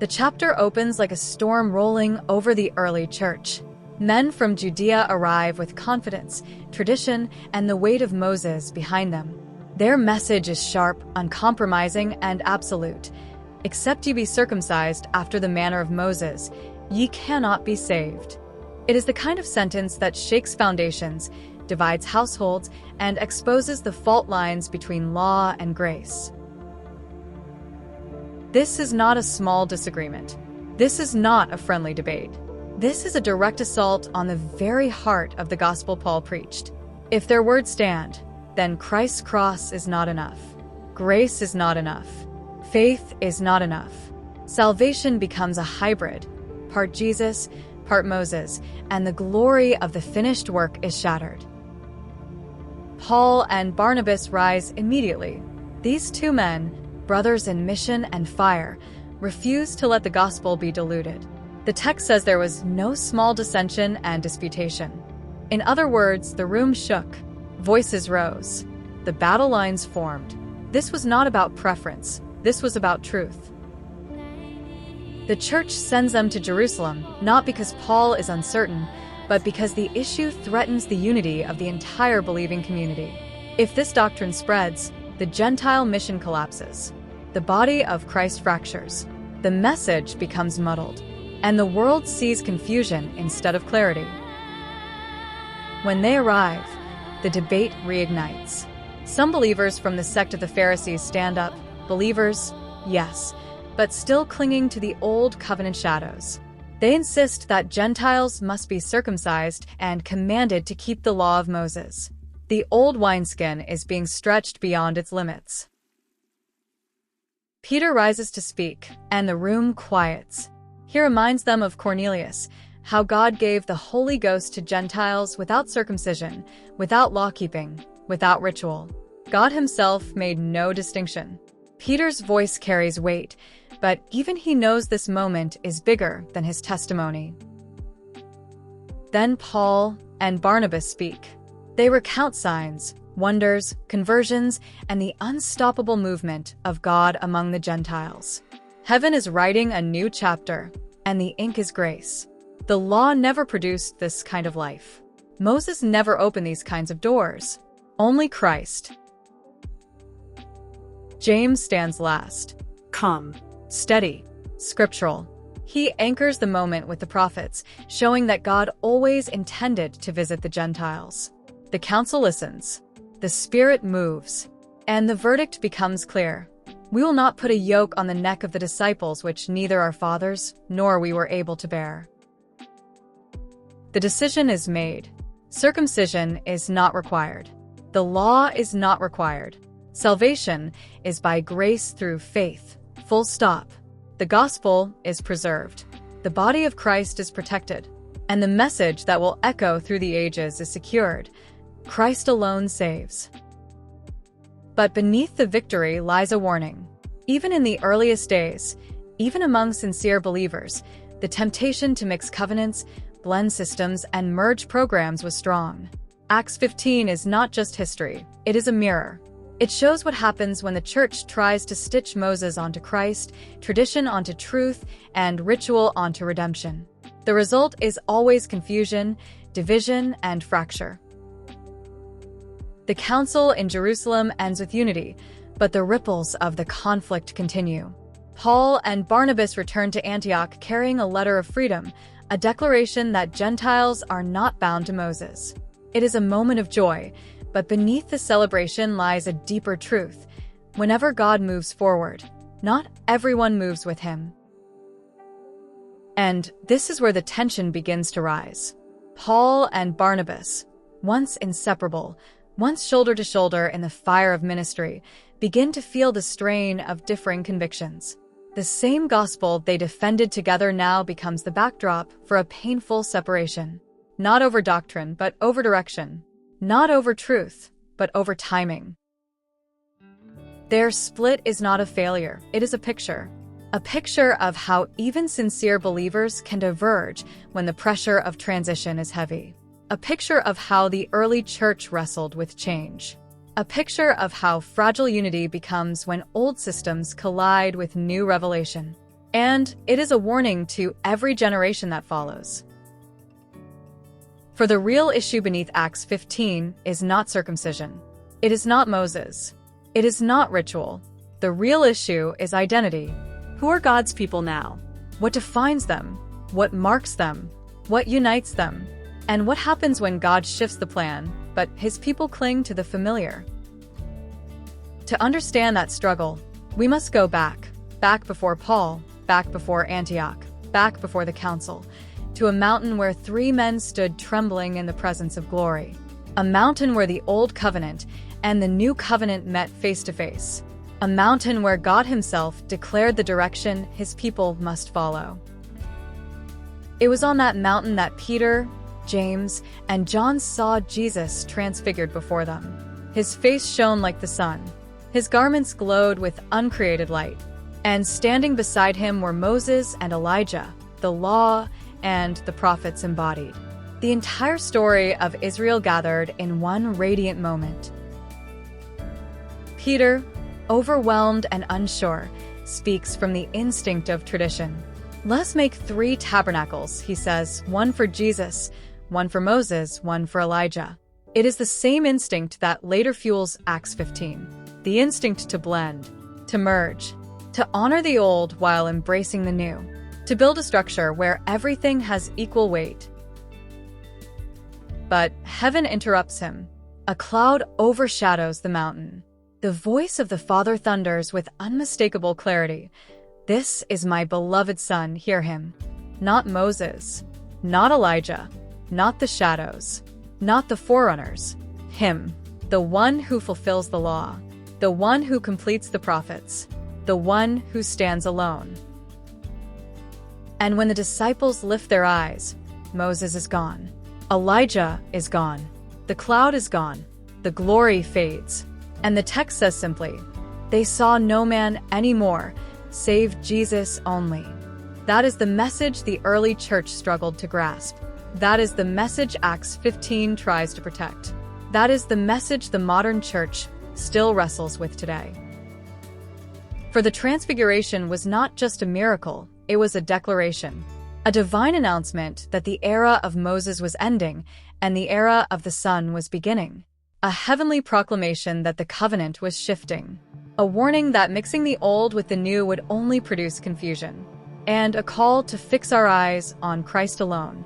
The chapter opens like a storm rolling over the early church. Men from Judea arrive with confidence, tradition, and the weight of Moses behind them. Their message is sharp, uncompromising, and absolute. Except ye be circumcised after the manner of Moses, ye cannot be saved. It is the kind of sentence that shakes foundations, divides households, and exposes the fault lines between law and grace. This is not a small disagreement. This is not a friendly debate. This is a direct assault on the very heart of the gospel Paul preached. If their words stand, then Christ's cross is not enough. Grace is not enough. Faith is not enough. Salvation becomes a hybrid, part Jesus, part Moses, and the glory of the finished work is shattered. Paul and Barnabas rise immediately. These two men, brothers in mission and fire, refuse to let the gospel be diluted. The text says there was no small dissension and disputation. In other words, the room shook, voices rose, the battle lines formed. This was not about preference, this was about truth. The church sends them to Jerusalem, not because Paul is uncertain, but because the issue threatens the unity of the entire believing community. If this doctrine spreads, the Gentile mission collapses. The body of Christ fractures. The message becomes muddled, and the world sees confusion instead of clarity. When they arrive, the debate reignites. Some believers from the sect of the Pharisees stand up, believers, yes, but still clinging to the old covenant shadows. They insist that Gentiles must be circumcised and commanded to keep the law of Moses. The old wineskin is being stretched beyond its limits. Peter rises to speak, and the room quiets. He reminds them of Cornelius, how God gave the Holy Ghost to Gentiles without circumcision, without law-keeping, without ritual. God himself made no distinction. Peter's voice carries weight, but even he knows this moment is bigger than his testimony. Then Paul and Barnabas speak. They recount signs, wonders, conversions, and the unstoppable movement of God among the Gentiles. Heaven is writing a new chapter, and the ink is grace. The law never produced this kind of life. Moses never opened these kinds of doors. Only Christ. James stands last. Calm, steady, scriptural. He anchors the moment with the prophets, showing that God always intended to visit the Gentiles. The council listens. The Spirit moves, and the verdict becomes clear. We will not put a yoke on the neck of the disciples which neither our fathers nor we were able to bear. The decision is made. Circumcision is not required. The law is not required. Salvation is by grace through faith. Full stop. The gospel is preserved. The body of Christ is protected. And the message that will echo through the ages is secured. Christ alone saves. But beneath the victory lies a warning. Even in the earliest days, even among sincere believers, the temptation to mix covenants, blend systems, and merge programs was strong. Acts 15 is not just history, it is a mirror. It shows what happens when the church tries to stitch Moses onto Christ, tradition onto truth, and ritual onto redemption. The result is always confusion, division, and fracture. The council in Jerusalem ends with unity, but the ripples of the conflict continue. Paul and Barnabas return to Antioch carrying a letter of freedom, a declaration that Gentiles are not bound to Moses. It is a moment of joy, but beneath the celebration lies a deeper truth. Whenever God moves forward, not everyone moves with him. And this is where the tension begins to rise. Paul and Barnabas, once inseparable, once shoulder to shoulder in the fire of ministry, begin to feel the strain of differing convictions. The same gospel they defended together now becomes the backdrop for a painful separation. Not over doctrine, but over direction. Not over truth, but over timing. Their split is not a failure, it is a picture. A picture of how even sincere believers can diverge when the pressure of transition is heavy. A picture of how the early church wrestled with change. A picture of how fragile unity becomes when old systems collide with new revelation. And it is a warning to every generation that follows. For the real issue beneath Acts 15 is not circumcision. It is not Moses. It is not ritual. The real issue is identity. Who are God's people now? What defines them? What marks them? What unites them? And what happens when God shifts the plan, but his people cling to the familiar? To understand that struggle, we must go back before Paul, back before Antioch, back before the council, to a mountain where 3 men stood trembling in the presence of glory. A mountain where the old covenant and the new covenant met face to face. A mountain where God himself declared the direction his people must follow. It was on that mountain that Peter, James, and John saw Jesus transfigured before them. His face shone like the sun. His garments glowed with uncreated light. And standing beside him were Moses and Elijah, the law and the prophets embodied. The entire story of Israel gathered in one radiant moment. Peter, overwhelmed and unsure, speaks from the instinct of tradition. Let's make 3 tabernacles, he says, one for Jesus, one for Moses, one for Elijah. It is the same instinct that later fuels Acts 15. The instinct to blend, to merge, to honor the old while embracing the new, to build a structure where everything has equal weight. But heaven interrupts him. A cloud overshadows the mountain. The voice of the Father thunders with unmistakable clarity. This is my beloved Son, hear him. Not Moses, not Elijah, not the shadows, not the forerunners. Him, the one who fulfills the law, the one who completes the prophets, the one who stands alone. And when the disciples lift their eyes, Moses is gone. Elijah is gone. The cloud is gone. The glory fades. And the text says simply, they saw no man anymore, save Jesus only. That is the message the early church struggled to grasp. That is the message Acts 15 tries to protect. That is the message the modern church still wrestles with today. For the Transfiguration was not just a miracle, it was a declaration. A divine announcement that the era of Moses was ending and the era of the Son was beginning. A heavenly proclamation that the covenant was shifting. A warning that mixing the old with the new would only produce confusion. And a call to fix our eyes on Christ alone.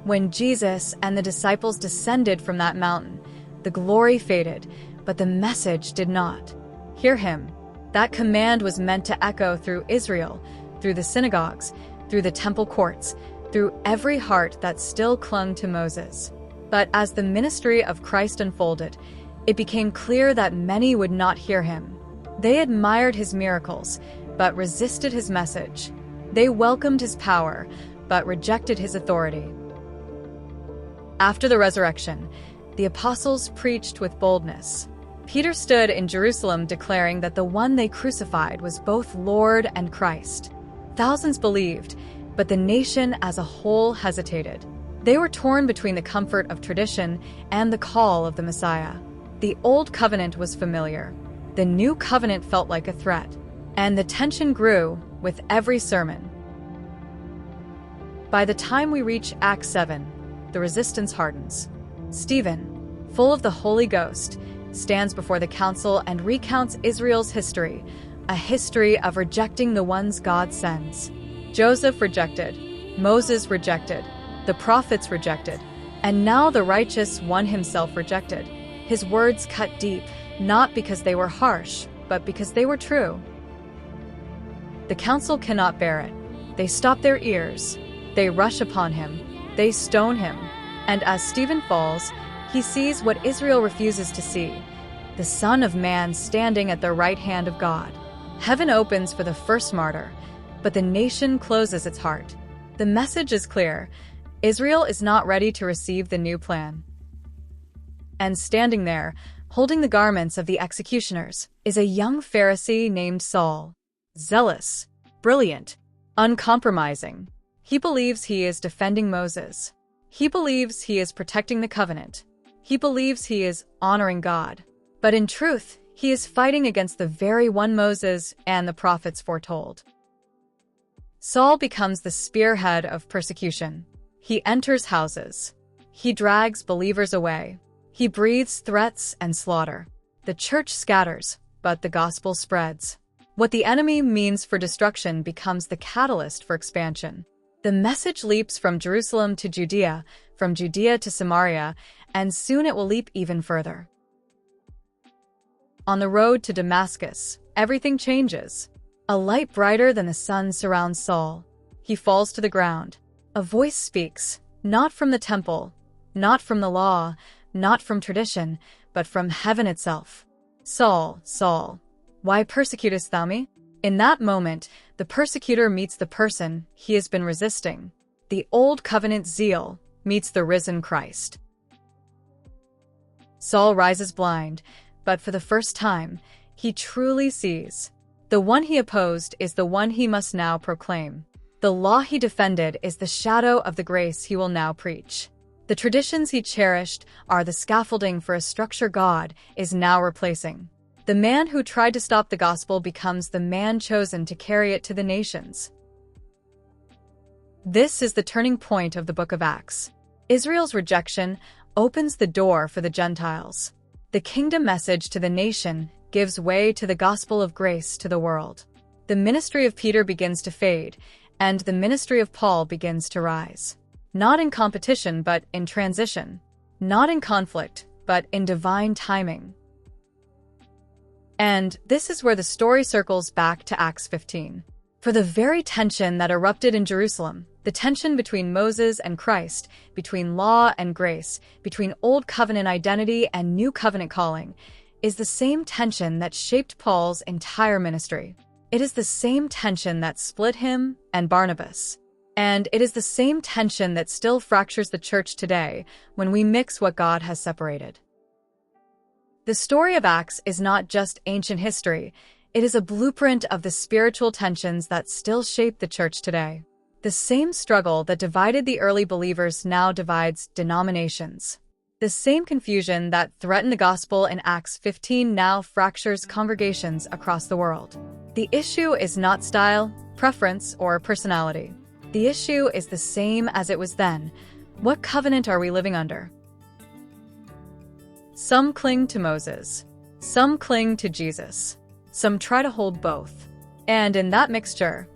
When Jesus and the disciples descended from that mountain, the glory faded, but the message did not. Hear him. That command was meant to echo through Israel, through the synagogues, through the temple courts, through every heart that still clung to Moses. But as the ministry of Christ unfolded, it became clear that many would not hear him. They admired his miracles, but resisted his message. They welcomed his power, but rejected his authority. After the resurrection, the apostles preached with boldness. Peter stood in Jerusalem declaring that the one they crucified was both Lord and Christ. Thousands believed, but the nation as a whole hesitated. They were torn between the comfort of tradition and the call of the Messiah. The old covenant was familiar. The new covenant felt like a threat. And the tension grew with every sermon. By the time we reach Acts 7, the resistance hardens. Stephen, full of the Holy Ghost, stands before the council and recounts Israel's history, a history of rejecting the ones God sends. Joseph rejected, Moses rejected, the prophets rejected, and now the righteous one himself rejected. His words cut deep, not because they were harsh, but because they were true. The council cannot bear it. They stop their ears. They rush upon him. They stone him. And as Stephen falls, he sees what Israel refuses to see, the Son of Man standing at the right hand of God. Heaven opens for the first martyr, but the nation closes its heart. The message is clear. Israel is not ready to receive the new plan. And standing there, holding the garments of the executioners, is a young Pharisee named Saul. Zealous, brilliant, uncompromising. He believes he is defending Moses. He believes he is protecting the covenant. He believes he is honoring God. But in truth, He is fighting against the very one Moses and the prophets foretold. Saul becomes the spearhead of persecution. He enters houses. He drags believers away. He breathes threats and slaughter. The church scatters, but the gospel spreads. What the enemy means for destruction becomes the catalyst for expansion. The message leaps from Jerusalem to Judea, from Judea to Samaria, and soon it will leap even further. On the road to Damascus, everything changes. A light brighter than the sun surrounds Saul. He falls to the ground. A voice speaks, not from the temple, not from the law, not from tradition, but from heaven itself. Saul, Saul, why persecutest thou me? In that moment, the persecutor meets the person he has been resisting. The old covenant zeal meets the risen Christ. Saul rises blind, but for the first time, he truly sees. The one he opposed is the one he must now proclaim. The law he defended is the shadow of the grace he will now preach. The traditions he cherished are the scaffolding for a structure God is now replacing. The man who tried to stop the gospel becomes the man chosen to carry it to the nations. This is the turning point of the book of Acts. Israel's rejection opens the door for the Gentiles. The kingdom message to the nation gives way to the gospel of grace to the world. The ministry of Peter begins to fade, and the ministry of Paul begins to rise. Not in competition, but in transition. Not in conflict, but in divine timing. And this is where the story circles back to Acts 15. For the very tension that erupted in Jerusalem, the tension between Moses and Christ, between law and grace, between Old Covenant identity and New Covenant calling, is the same tension that shaped Paul's entire ministry. It is the same tension that split him and Barnabas. And it is the same tension that still fractures the church today when we mix what God has separated. The story of Acts is not just ancient history, it is a blueprint of the spiritual tensions that still shape the church today. The same struggle that divided the early believers now divides denominations. The same confusion that threatened the gospel in Acts 15 now fractures congregations across the world. The issue is not style, preference, or personality. The issue is the same as it was then. What covenant are we living under? Some cling to Moses. Some cling to Jesus. Some try to hold both. And in that mixture,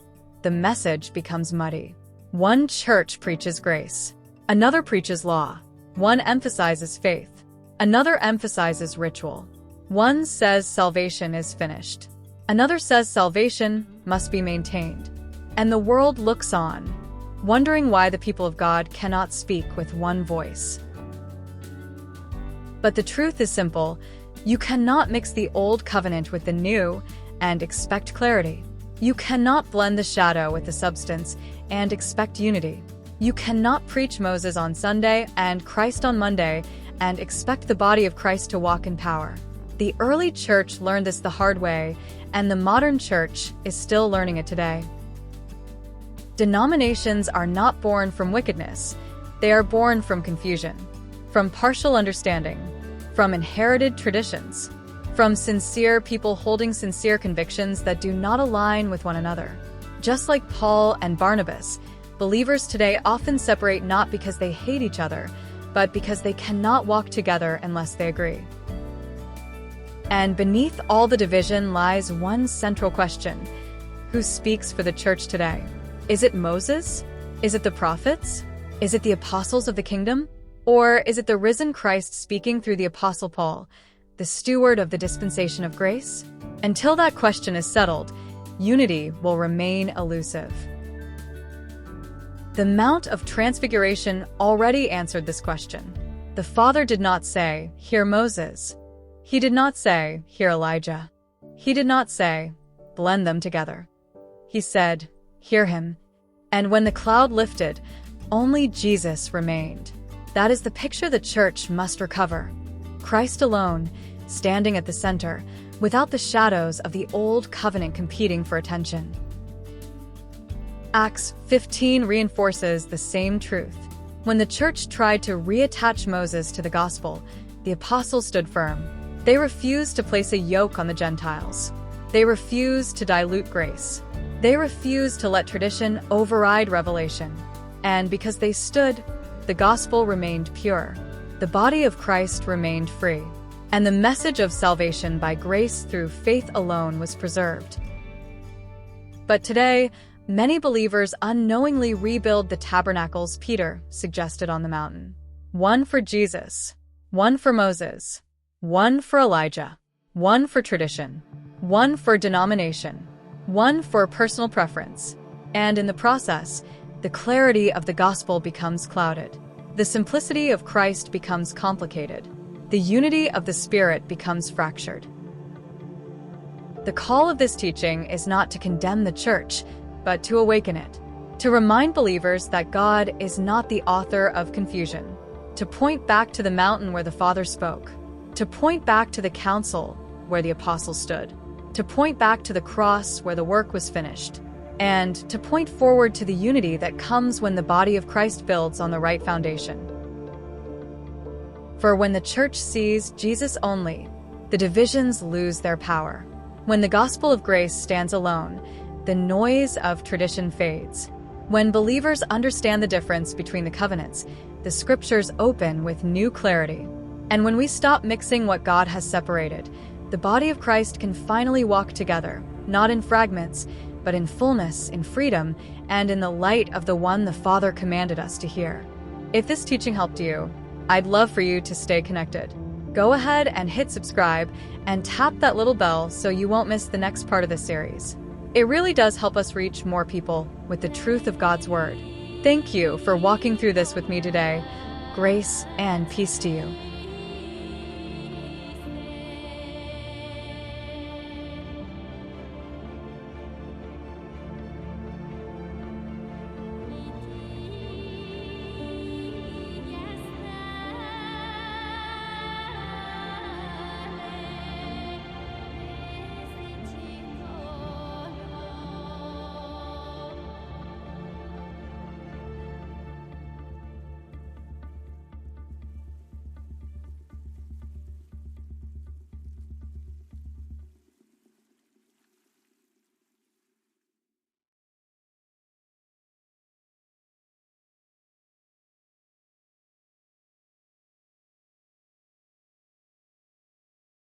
the message becomes muddy. One church preaches grace. Another preaches law. One emphasizes faith. Another emphasizes ritual. One says salvation is finished. Another says salvation must be maintained. And the world looks on, wondering why the people of God cannot speak with one voice. But the truth is simple. You cannot mix the old covenant with the new and expect clarity. You cannot blend the shadow with the substance and expect unity. You cannot preach Moses on Sunday and Christ on Monday and expect the body of Christ to walk in power. The early church learned this the hard way, and the modern church is still learning it today. Denominations are not born from wickedness. They are born from confusion, from partial understanding, from inherited traditions, from sincere people holding sincere convictions that do not align with one another. Just like Paul and Barnabas, believers today often separate not because they hate each other, but because they cannot walk together unless they agree. And beneath all the division lies one central question: who speaks for the church today? Is it Moses? Is it the prophets? Is it the apostles of the kingdom? Or is it the risen Christ speaking through the apostle Paul, the steward of the dispensation of grace? Until that question is settled, unity will remain elusive. The Mount of Transfiguration already answered this question. The Father did not say, "Hear Moses." He did not say, "Hear Elijah." He did not say, "Blend them together." He said, "Hear him." And when the cloud lifted, only Jesus remained. That is the picture the church must recover. Christ alone, standing at the center, without the shadows of the old covenant competing for attention. Acts 15 reinforces the same truth. When the church tried to reattach Moses to the gospel, the apostles stood firm. They refused to place a yoke on the Gentiles. They refused to dilute grace. They refused to let tradition override revelation. And because they stood, the gospel remained pure. The body of Christ remained free. And the message of salvation by grace through faith alone was preserved. But today, many believers unknowingly rebuild the tabernacles Peter suggested on the mountain. One for Jesus, one for Moses, one for Elijah, one for tradition, one for denomination, one for personal preference. And in the process, the clarity of the gospel becomes clouded. The simplicity of Christ becomes complicated. The unity of the Spirit becomes fractured. The call of this teaching is not to condemn the church, but to awaken it, to remind believers that God is not the author of confusion, to point back to the mountain where the Father spoke, to point back to the council where the apostles stood, to point back to the cross where the work was finished, and to point forward to the unity that comes when the body of Christ builds on the right foundation. For when the church sees Jesus only, the divisions lose their power. When the gospel of grace stands alone, the noise of tradition fades. When believers understand the difference between the covenants, the scriptures open with new clarity. And when we stop mixing what God has separated, the body of Christ can finally walk together, not in fragments, but in fullness, in freedom, and in the light of the one the Father commanded us to hear. If this teaching helped you, I'd love for you to stay connected. Go ahead and hit subscribe and tap that little bell so you won't miss the next part of the series. It really does help us reach more people with the truth of God's Word. Thank you for walking through this with me today. Grace and peace to you.